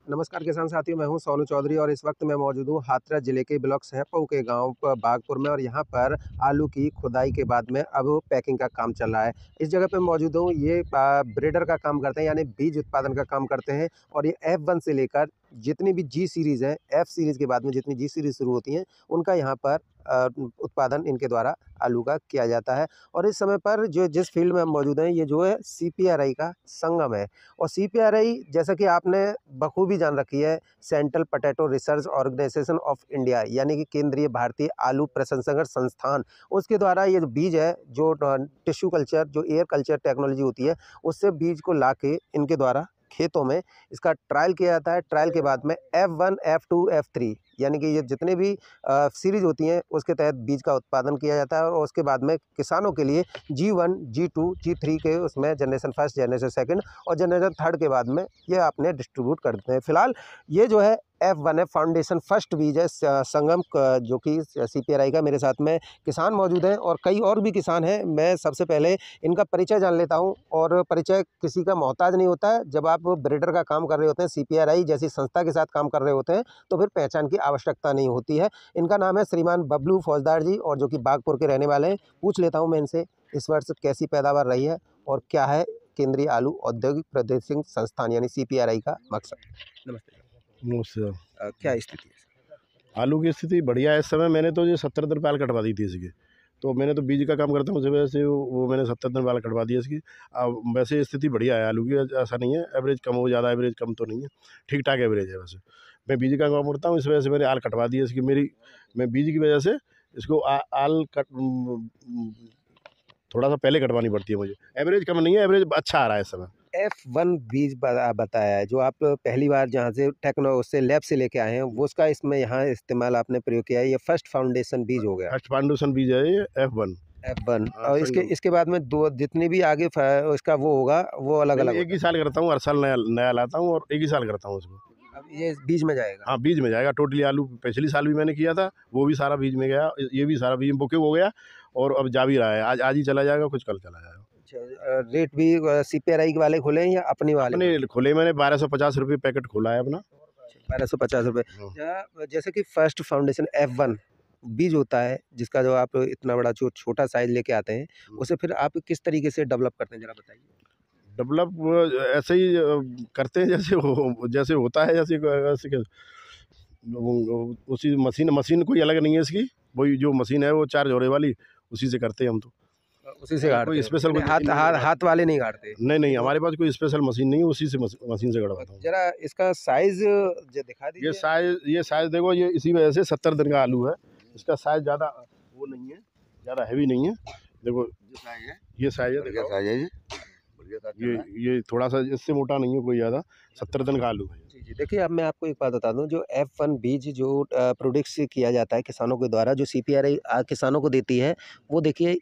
नमस्कार किसान साथियों, मैं हूं सोनू चौधरी और इस वक्त मैं मौजूद हूं हाथरस जिले के ब्लॉक सहपऊ के गांव बागपुर में। और यहां पर आलू की खुदाई के बाद में अब पैकिंग का काम चल रहा है। इस जगह पे मौजूद हूं, ये ब्रीडर का काम करते हैं, यानी बीज उत्पादन का काम करते हैं। और ये F1 से लेकर जितनी भी जी सीरीज़ है, F सीरीज़ के बाद में जितनी जी सीरीज़ शुरू होती हैं, उनका यहाँ पर उत्पादन इनके द्वारा आलू का किया जाता है। और इस समय पर जो जिस फील्ड में हम मौजूद हैं, ये जो है CPRI का संगम है। और CPRI, जैसा कि आपने बखूबी जान रखी है, central potato research organisation of India, यानी कि केंद्रीय भारतीय आलू प्रसंस्करण संस्थान, उसके द्वारा ये जो बीज है, जो टिश्यू कल्चर, जो एयर कल्चर टेक्नोलॉजी होती है, उससे बीज को लाके इनके द्वारा खेतों में इसका ट्रायल किया जाता है। ट्रायल के बाद में F1, F2, F3, यानी कि ये जितने भी सीरीज होती हैं, उसके तहत बीज का उत्पादन किया जाता है। और उसके बाद में किसानों के लिए G1, G2, G3 के उसमें जनरेशन फर्स्ट, जनरेशन सेकंड और जनरेशन थर्ड के बाद में ये आपने डिस्ट्रीब्यूट कर देते हैं। फिलहाल ये जो है F1 है, फाउंडेशन फर्स्ट बीज है संगम जो कि CPRI का। मेरे साथ में किसान मौजूद हैं और कई और भी किसान हैं। मैं सबसे पहले इनका परिचय जान लेता हूं। और परिचय किसी का मोहताज नहीं होता है। जब आप ब्रीडर का काम कर रहे होते हैं, CPRI जैसी संस्था के साथ काम कर रहे होते हैं, तो फिर पहचान की आवश्यकता नहीं होती है। इनका नाम है श्रीमान बबलू फौजदार जी, और जो कि बागपुर के रहने वाले हैं। पूछ लेता हूँ मैं इनसे, इस वर्ष कैसी पैदावार रही है और क्या है केंद्रीय आलू औद्योगिक प्रौद्योगिकी संस्थान यानी CPRI का मकसद। नमस्ते। नमस्ते। क्या स्थिति है? आलू की स्थिति बढ़िया है। इस समय मैंने तो ये 70 दिन बाल कटवा दी थी इसकी। तो मैंने तो बीज का काम करता हूँ, उस वजह से वो मैंने 70 दिन बाल कटवा दिया इसकी। अब वैसे स्थिति बढ़िया है आलू की, ऐसा नहीं है एवरेज कम हो, ज़्यादा एवरेज कम तो नहीं है, ठीक ठाक एवरेज है। वैसे मैं बीज का काम करता हूँ, इस वजह से मैंने आल कटवा दी है इसकी। मैं बीज की वजह से इसको आल थोड़ा सा पहले कटवानी पड़ती है मुझे। एवरेज कम नहीं है, एवरेज अच्छा आ रहा है इस समय। F1 बीज बताया है, जो आप पहली बार जहाँ से टेक्नो उससे लैब से लेके आए हैं, वो उसका इसमें यहाँ इस्तेमाल आपने प्रयोग किया है। ये फर्स्ट फाउंडेशन बीज हो गया, फर्स्ट फाउंडेशन बीज है ये F1। F1। हाँ, और इसके बाद में दो जितनी भी आगे इसका वो होगा, वो अलग अलग एक ही साल करता हूँ, हर साल नया नया लाता हूँ और एक ही साल करता हूँ उसको। अब ये बीज में जाएगा। हाँ, बीज में जाएगा टोटली। आलू पिछली साल भी मैंने किया था, वो भी सारा बीज में गया, ये भी सारा बीज बुकिंग हो गया और अब जा भी रहा है। आज ही चला जाएगा, कुछ कल चला जाएगा। अच्छा, रेट भी CPRI के वाले खोले हैं या अपने वाले? अपने खोले मैंने 1250 रुपये पैकेट खोला है अपना। 1250 रुपये। जैसे कि फर्स्ट फाउंडेशन F1 बीज होता है, जिसका जो आप इतना बड़ा जो छोटा साइज लेके आते हैं, उसे फिर आप किस तरीके से डेवलप करते हैं, जरा बताइए। डेवलप ऐसे ही करते हैं जैसे होता है, जैसे उसी मशीन कोई अलग नहीं है इसकी। वही जो मशीन है वो 4 जोड़े वाली, उसी से करते हैं हम तो। उसी से गाड़ते कोई हो? स्पेशल हाथ वाले नहीं गाड़ते? नहीं, हमारे पास कोई स्पेशल मशीन नहीं है, उसी से मशीन से गड़वाता हूँ। जरा इसका साइज दिखा दीजिए। ये साइज देखो, ये इसी वजह से 70 दिन का आलू है। इसका साइज ज़्यादा वो नहीं है, ज़्यादा हैवी नहीं है। देखो ये साइज है, ये थोड़ा सा इससे मोटा नहीं है कोई ज़्यादा। 70 दिन का आलू है। जी, देखिए, अब मैं आपको एक बात बता दूं, जो F1 बीज जो प्रोड्यूस किया जाता है किसानों के द्वारा, जो CPRI किसानों को देती है, वो देखिए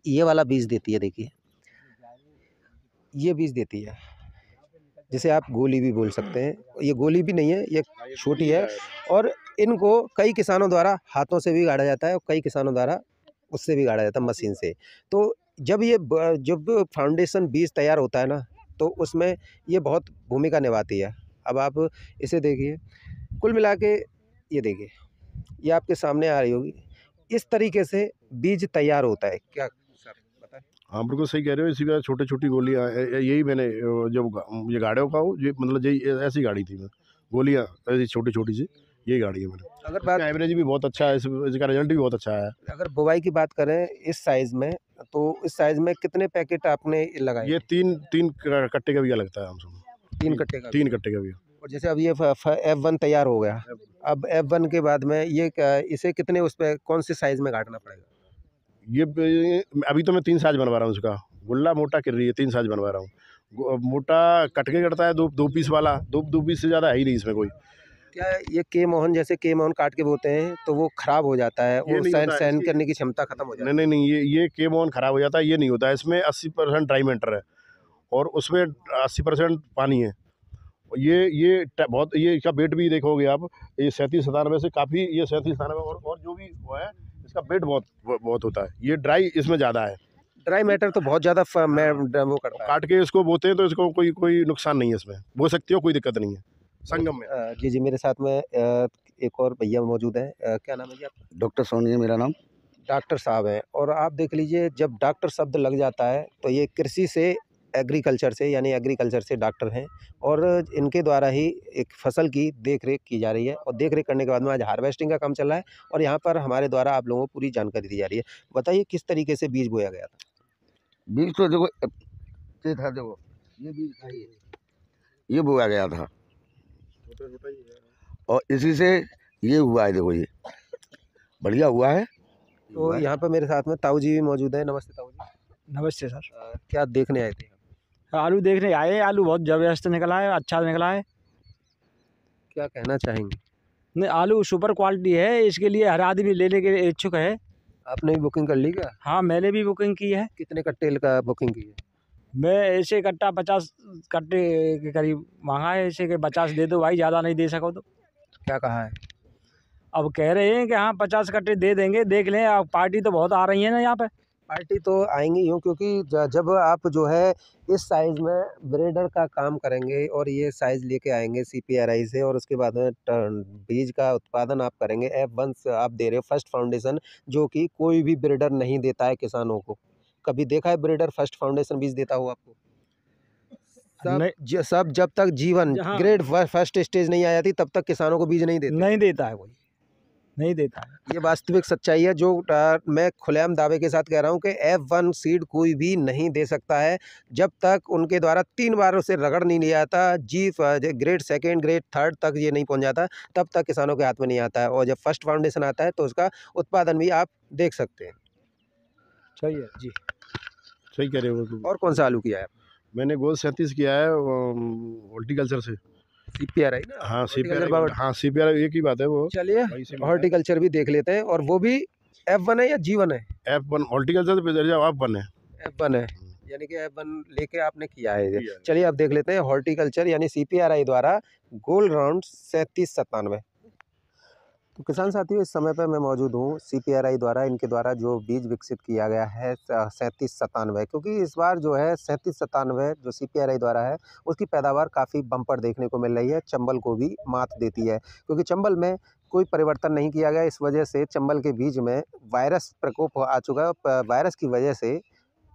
ये वाला बीज देती है। देखिए ये बीज देती है, जिसे आप गोली भी बोल सकते हैं। ये गोली भी नहीं है, ये छोटी है। और इनको कई किसानों द्वारा हाथों से भी गाड़ा जाता है और कई किसानों द्वारा उससे भी गाड़ा जाता है, मशीन से। तो जब फाउंडेशन बीज तैयार होता है ना, तो उसमें ये बहुत भूमिका निभाती है। अब आप इसे देखिए, कुल मिला के ये देखिए, ये आपके सामने आ रही होगी। इस तरीके से बीज तैयार होता है। क्या सर बताएं? हाँ, बिल्कुल सही कह रहे हो। इसी का छोटी गोलियाँ यही मैंने जब ये गाड़ियों का हो, ये मतलब यही ऐसी गाड़ी थी मैं, गोलियाँ ऐसी छोटी सी, यही गाड़ी है मैंने। अगर बात एवरेज भी बहुत अच्छा है, इसका रिजल्ट भी बहुत अच्छा है। अगर बुवाई की बात करें इस साइज़ में, तो इस साइज़ में कितने पैकेट आपने लगाए? ये तीन कट्टे का बिया लगता है हमसे। 3 कट्टे का? 3 कट्टे का बिया। और जैसे अब ये F1 तैयार हो गया, अब F1 के बाद में इसे कितने उस पे कौन से साइज़ में काटना पड़ेगा? ये अभी तो मैं 3 साइज बनवा रहा हूँ उसका। गुल्ला मोटा कर रही है, 3 साइज बनवा रहा हूँ। मोटा कट के करता है, दो पीस वाला, दो पीस से ज़्यादा है ही नहीं इसमें कोई। क्या ये के मोहन, जैसे के मोहन काट के बोते हैं तो वो खराब हो जाता है, वो सहन करने की क्षमता खत्म हो जाती है? नहीं, ये के मोहन खराब हो जाता है, ये नहीं होता है। इसमें 80% ड्राई मैटर है और उसमें 80% पानी है। ये बहुत, ये इसका वेट भी देखोगे आप, ये 37-97 से काफ़ी, ये 37-97 और जो भी वो है, इसका वेट बहुत होता है। ये ड्राई इसमें ज़्यादा है। ड्राई मैटर तो बहुत ज़्यादा वो करता है। काट के इसको बोते हैं तो इसको कोई नुकसान नहीं है, इसमें बो सकती हो, कोई दिक्कत नहीं है। संगम में। जी, जी, मेरे साथ में एक और भैया मौजूद हैं। क्या नाम है जी आपका? डॉक्टर सोनी है मेरा नाम। डॉक्टर साहब हैं और आप देख लीजिए जब डॉक्टर शब्द लग जाता है तो ये कृषि से एग्रीकल्चर से यानी एग्रीकल्चर से डॉक्टर हैं और इनके द्वारा ही एक फसल की देख-रेख की जा रही है और देख-रेख करने के बाद में आज हार्वेस्टिंग का काम चल रहा है और यहाँ पर हमारे द्वारा आप लोगों को पूरी जानकारी दी जा रही है। बताइए किस तरीके से बीज बोया गया था? बीज तो देखो ये था, देखो ये बीज था, ये बोया गया था और इसी से ये हुआ है, देखो ये बढ़िया हुआ है। तो यहाँ पर मेरे साथ में ताऊ जी भी मौजूद हैं। नमस्ते ताऊ जी। नमस्ते सर। क्या देखने आए थे? आलू देखने आए, आलू बहुत ज़बरदस्त निकला है, अच्छा निकला है। क्या कहना चाहेंगे? नहीं, आलू सुपर क्वालिटी है, इसके लिए हर आदमी लेने के लिए इच्छुक है। आपने भी बुकिंग कर ली क्या? हाँ, मैंने भी बुकिंग की है। कितने कट्टे का बुकिंग की है? मैं ऐसे कट्टा 50 कट्टे के करीब मांगा है, ऐसे कि 50 दे दो भाई, ज़्यादा नहीं दे सको तो। क्या कहा है? अब कह रहे हैं कि हाँ 50 कट्टे दे देंगे, देख लें। अब पार्टी तो बहुत आ रही है ना यहाँ पे। पार्टी तो आएँगी यूँ क्योंकि जब आप जो है इस साइज़ में ब्रेडर का काम करेंगे और ये साइज़ लेके आएँगे सीपीआरआई से और उसके बाद में बीज का उत्पादन आप करेंगे F1 से आप दे रहे हो फर्स्ट फाउंडेशन जो कि कोई भी ब्रीडर नहीं देता है किसानों को। कभी देखा है ब्रीडर फर्स्ट फाउंडेशन बीज देता हो आपको? सब जब तक जीवन हाँ। ग्रेड फर्स्ट स्टेज नहीं आ जाती तब तक किसानों को बीज नहीं देते। नहीं देता है कोई, नहीं देता है। ये वास्तविक सच्चाई है जो मैं खुलेआम दावे के साथ कह रहा हूँ कि F1 सीड कोई भी नहीं दे सकता है जब तक उनके द्वारा 3 बार उसे रगड़ नहीं लिया जाता। ग्रेड सेकंड ग्रेड थर्ड तक ये नहीं पहुँच जाता तब तक किसानों के हाथ में नहीं आता है और जब फर्स्ट फाउंडेशन आता है तो उसका उत्पादन भी आप देख सकते हैं। सही है जी। सही कह रहे हो तुम। और कौन सा आलू किया है? मैंने गोल 37 किया है हॉर्टिकल्चर से। सीपीआरआई ना? हाँ हॉर्टिकल्चर हाँ सीपीआरआई एक ही बात है वो। चलिए हॉर्टिकल्चर भी देख लेते हैं और वो भी F1 है या G1 है? F1 हॉर्टिकल्चर पे F1 है। F1 है यानी कि F1 लेके आपने किया है। चलिए अब देख लेते हैं हॉर्टिकल्चर यानी सीपीआरआई द्वारा गोल्ड राउंड 3797। तो किसान साथियों इस समय पर मैं मौजूद हूँ सीपीआरआई द्वारा इनके द्वारा जो बीज विकसित किया गया है 3797 क्योंकि इस बार जो है 3797 जो सीपीआरआई द्वारा है उसकी पैदावार काफ़ी बम्पर देखने को मिल रही है। चंबल को भी मात देती है क्योंकि चंबल में कोई परिवर्तन नहीं किया गया। इस वजह से चंबल के बीज में वायरस प्रकोप आ चुका है। वायरस की वजह से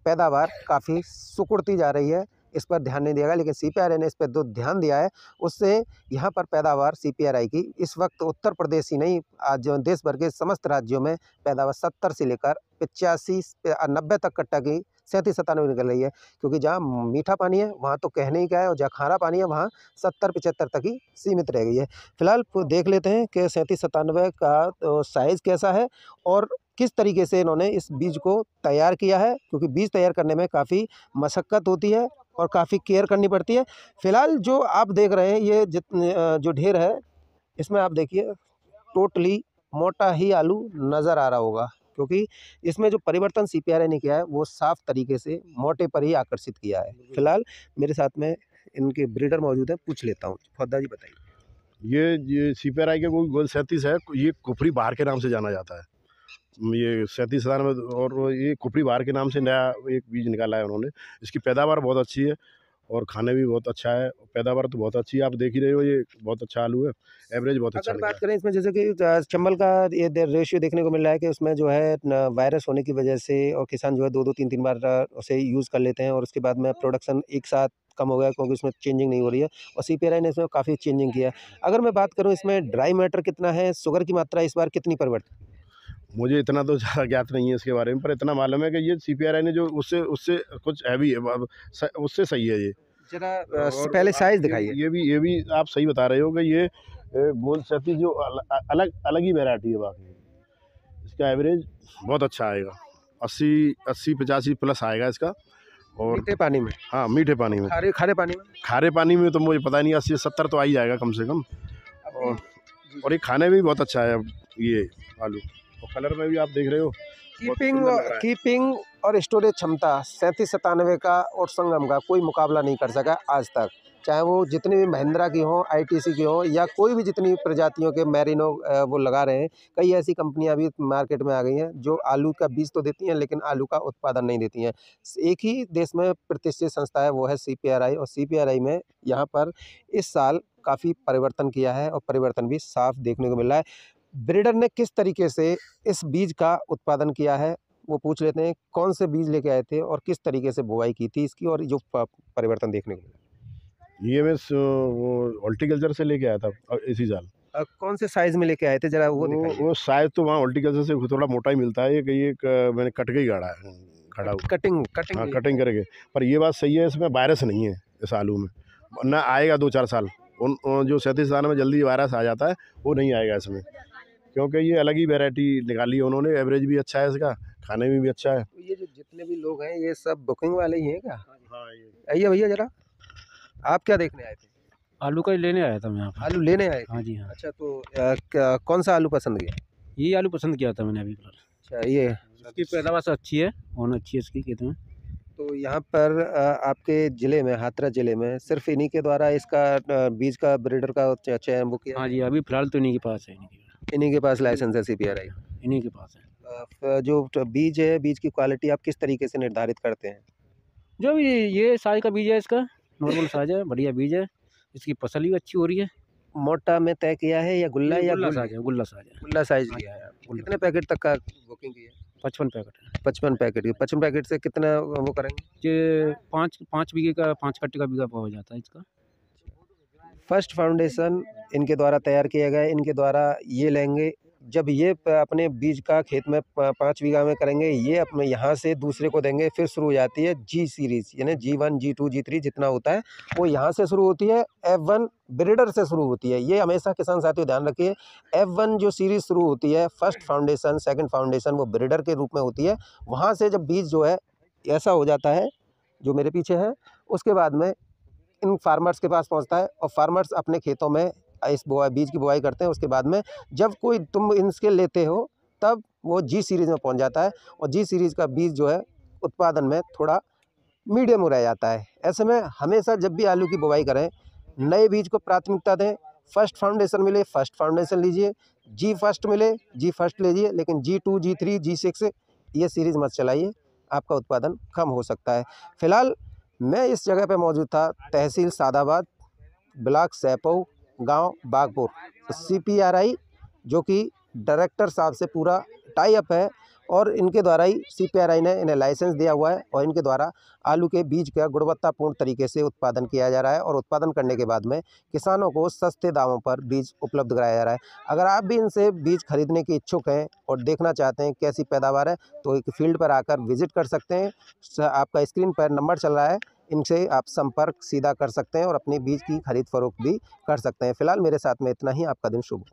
पैदावार काफ़ी सिकुड़ती जा रही है। इस पर ध्यान नहीं दिया गया लेकिन सीपीआरआई ने इस पर जो ध्यान दिया है उससे यहाँ पर पैदावार सीपीआरआई की इस वक्त उत्तर प्रदेश ही नहीं आज देश भर के समस्त राज्यों में पैदावार 70 से लेकर 85 90 तक कट्टा की 3797 निकल रही है क्योंकि जहाँ मीठा पानी है वहाँ तो कहने ही क्या है और जहाँ खारा पानी है वहाँ 70-75 तक ही सीमित रह गई है। फिलहाल देख लेते हैं कि 3797 का तो साइज़ कैसा है और किस तरीके से इन्होंने इस बीज को तैयार किया है क्योंकि बीज तैयार करने में काफ़ी मशक्क़त होती है और काफ़ी केयर करनी पड़ती है। फिलहाल जो आप देख रहे हैं ये जितने जो ढेर है इसमें आप देखिए टोटली मोटा ही आलू नज़र आ रहा होगा क्योंकि इसमें जो परिवर्तन सीपीआरआई ने किया है वो साफ तरीके से मोटे पर ही आकर्षित किया है। फिलहाल मेरे साथ में इनके ब्रीडर मौजूद हैं, पूछ लेता हूँ। फौदा जी बताइए। ये सीपीआरआई के गोल 37 है। ये कुफरी बहार के नाम से जाना जाता है। ये 3797 और ये कुफरी बहार के नाम से नया एक बीज निकाला है उन्होंने। इसकी पैदावार बहुत अच्छी है और खाने भी बहुत अच्छा है। पैदावार तो बहुत अच्छी है, आप देख ही रहे हो, ये बहुत अच्छा आलू है। एवरेज बहुत अच्छा अगर निकला बात करें इसमें जैसे कि चंबल का ये रेशियो देखने को मिल रहा है कि उसमें जो है वायरस होने की वजह से और किसान जो है 2-2 3-3 बार उसे यूज़ कर लेते हैं और उसके बाद में प्रोडक्शन एक साथ कम हो गया क्योंकि उसमें चेंजिंग नहीं हो रही है और सीपीआरआई ने इसमें काफ़ी चेंजिंग किया है। अगर मैं बात करूँ इसमें ड्राई मैटर कितना है, शुगर की मात्रा इस बार कितनी परिवर्तित? मुझे इतना तो ज़्यादा ज्ञात नहीं है इसके बारे में, पर इतना मालूम है कि ये सीपीआरआई ने जो उससे उससे कुछ हैवी है, उससे सही है ये। जरा और पहले साइज़ ये दिखाइए। ये भी आप सही बता रहे हो कि ये गोल 37 जो अलग अलग ही वैरायटी है। बाकी इसका एवरेज बहुत अच्छा आएगा, 80-85 प्लस आएगा इसका। और मीठे पानी में? हाँ मीठे पानी में। खारे पानी में? खारे पानी में तो मुझे पता नहीं, 80-70 तो आ ही जाएगा कम से कम। और ये खाने में भी बहुत अच्छा है ये आलू, और कलर में भी आप देख रहे हो। कीपिंग और स्टोरेज क्षमता 3797 का और संगम का कोई मुकाबला नहीं कर सका आज तक, चाहे वो जितनी भी महिंद्रा की हों, आईटीसी की हों या कोई भी जितनी प्रजातियों के मैरिनो वो लगा रहे हैं। कई ऐसी कंपनियां भी मार्केट में आ गई हैं जो आलू का बीज तो देती हैं लेकिन आलू का उत्पादन नहीं देती हैं। एक ही देश में प्रतिष्ठित संस्था है वो है सीपीआरआई और सीपीआरआई में यहाँ पर इस साल काफ़ी परिवर्तन किया है और परिवर्तन भी साफ देखने को मिल रहा है। ब्रीडर ने किस तरीके से इस बीज का उत्पादन किया है वो पूछ लेते हैं। कौन से बीज लेके आए थे और किस तरीके से बुआई की थी इसकी और जो परिवर्तन देखने को मिला? ये मैं वो हॉर्टिकल्चर से लेके आया था इसी साल। कौन से साइज़ में लेके आए थे ज़रा वो दिखाइए। वो साइज़ तो वहाँ हॉर्टिकल्चर से थोड़ा मोटा ही मिलता है। ये मैंने कट के ही गाड़ा है, खड़ा हुआ। कटिंग हाँ, कटिंग करके। पर ये बात सही है, इसमें वायरस नहीं है इस आलू में, वरना आएगा 2-4 साल। उन जो 37 दानों में जल्दी वायरस आ जाता है वो नहीं आएगा इसमें, क्योंकि ये अलग ही वैरायटी निकाली है उन्होंने। एवरेज भी अच्छा है इसका, खाने में भी अच्छा है। तो ये जो जितने भी लोग हैं ये सब बुकिंग वाले ही हैं क्या? हाँ, आइए भैया ज़रा, आप क्या देखने आए थे? आलू का ही लेने आया था मैं यहाँ पर। आलू लेने आए थे? हाँ जी हाँ, अच्छा, तो कौन सा आलू पसंद किया? यही आलू पसंद किया था मैंने अभी फिलहाल। अच्छा, ये इसकी पैदावार से अच्छी है, और अच्छी है इसकी खेत में। तो यहाँ पर आपके ज़िले में, हाथरस ज़िले में सिर्फ इन्हीं के द्वारा इसका बीज का ब्रीडर का चयन वो किया? हाँ जी, अभी फिलहाल तो इन्हीं के पास है, इन्हीं के पास लाइसेंस है CPRI? इन्हीं के पास है। जो बीज है, बीज की क्वालिटी आप किस तरीके से निर्धारित करते हैं? जो भी ये साइज का बीज है इसका, नॉर्मल साइज है, बढ़िया बीज है। इसकी फसल भी अच्छी हो रही है। मोटा में तय किया है या गुल्ला या गुल्ला गुल? साइज है, गुल्ला साइज है। गुल्ला साइज हाँ, लिया है आपने। गुल्ला। कितने पैकेट तक का बुकिंग की है? 55 पैकेट है। 55 पैकेट की। 55 पैकेट से कितना वो करेंगे? ये 5 बीघे का 5 कट्टे का बीघा हो जाता है इसका। फर्स्ट फाउंडेशन इनके द्वारा तैयार किया गया है। इनके द्वारा ये लेंगे, जब ये अपने बीज का खेत में 5 बीघा में करेंगे, ये अपने यहाँ से दूसरे को देंगे। फिर शुरू हो जाती है G सीरीज़, यानी G1 G2 G3 जितना होता है वो यहाँ से शुरू होती है। F1 ब्रीडर से शुरू होती है। ये हमेशा किसान साथियों ध्यान रखिए, F1 जो सीरीज़ शुरू होती है, फर्स्ट फाउंडेशन, सेकंड फाउंडेशन, वो ब्रीडर के रूप में होती है। वहाँ से जब बीज जो है ऐसा हो जाता है जो मेरे पीछे है, उसके बाद में इन फार्मर्स के पास पहुंचता है और फार्मर्स अपने खेतों में इस बीज की बुआई करते हैं। उसके बाद में जब कोई तुम इनके लेते हो तब वो G सीरीज़ में पहुंच जाता है और G सीरीज़ का बीज जो है उत्पादन में थोड़ा मीडियम हो रह जाता है। ऐसे में हमेशा जब भी आलू की बुआई करें, नए बीज को प्राथमिकता दें। फर्स्ट फाउंडेशन मिले, फर्स्ट फाउंडेशन लीजिए। G फर्स्ट मिले, G फर्स्ट लीजिए, लेकिन G2 G3 G6 ये सीरीज़ मत चलाइए, आपका उत्पादन कम हो सकता है। फिलहाल मैं इस जगह पे मौजूद था, तहसील सादाबाद, ब्लॉक सैपऊ, गांव बागपुर। तो CPRI जो कि डायरेक्टर साहब से पूरा टाई अप है और इनके द्वारा ही CPRI ने इन्हें लाइसेंस दिया हुआ है और इनके द्वारा आलू के बीज का गुणवत्तापूर्ण तरीके से उत्पादन किया जा रहा है और उत्पादन करने के बाद में किसानों को सस्ते दामों पर बीज उपलब्ध कराया जा रहा है। अगर आप भी इनसे बीज खरीदने के इच्छुक हैं और देखना चाहते हैं कैसी पैदावार है, तो एक फील्ड पर आकर विजिट कर सकते हैं। आपका स्क्रीन पर नंबर चल रहा है, इनसे आप संपर्क सीधा कर सकते हैं और अपनी बीज की खरीद फरोख्त भी कर सकते हैं। फिलहाल मेरे साथ में इतना ही। आपका दिन शुभ हो।